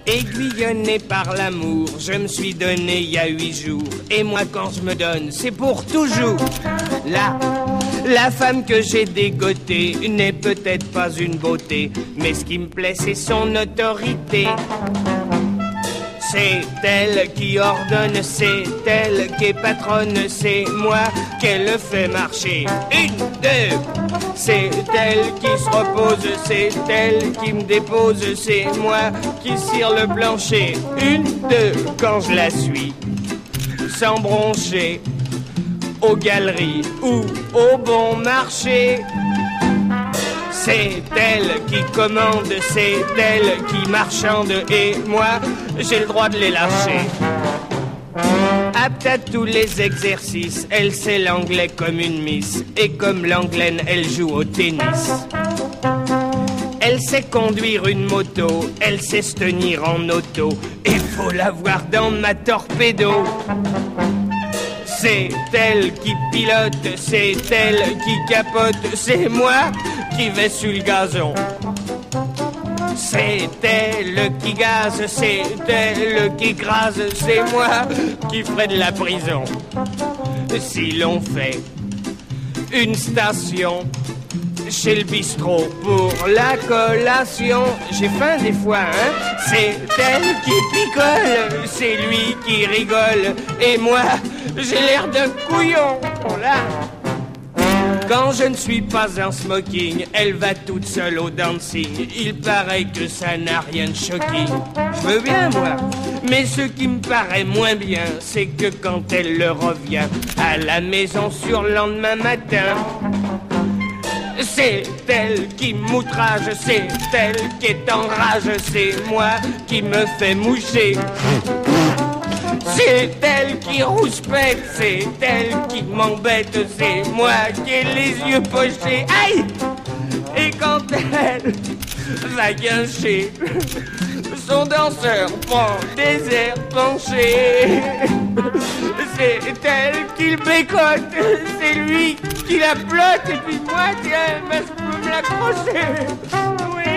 Aiguillonné par l'amour, je me suis donné il y a 8 jours. Et moi quand je me donne, c'est pour toujours. La femme que j'ai dégotée n'est peut-être pas une beauté, mais ce qui me plaît c'est son autorité. C'est elle qui ordonne, c'est elle qui est patronne, c'est moi qu'elle fait marcher. 1, 2, c'est elle qui se repose, c'est elle qui me dépose, c'est moi qui cire le plancher. 1, 2, quand je la suis, sans broncher, aux galeries ou au bon marché. C'est elle qui commande, c'est elle qui marchande, et moi, j'ai le droit de les lâcher. Apte à tous les exercices, elle sait l'anglais comme une miss, et comme l'anglaine, elle joue au tennis. Elle sait conduire une moto, elle sait se tenir en auto, et faut la voir dans ma torpedo. C'est elle qui pilote, c'est elle qui capote, c'est moi qui vais sur le gazon. C'est elle qui gaze, c'est elle qui crase, c'est moi qui ferai de la prison. Si l'on fait une station chez le bistrot pour la collation, j'ai faim des fois, hein. C'est elle qui picole, c'est lui qui rigole, et moi, j'ai l'air d'un couillon. Oh là. Quand je ne suis pas en smoking, elle va toute seule au dancing. Il paraît que ça n'a rien de shocking. Je veux bien, moi, mais ce qui me paraît moins bien, c'est que quand elle le revient à la maison sur le lendemain matin, c'est elle qui m'outrage, c'est elle qui est en rage, c'est moi qui me fait moucher. C'est elle qui rouspète, c'est elle qui m'embête, c'est moi qui ai les yeux pochés. Aïe! Et quand elle va guincher, son danseur prend des airs penchés. C'est elle qui le bécote, c'est lui qui la plotte, et puis moi, tiens, je peux me l'accrocher. Oui.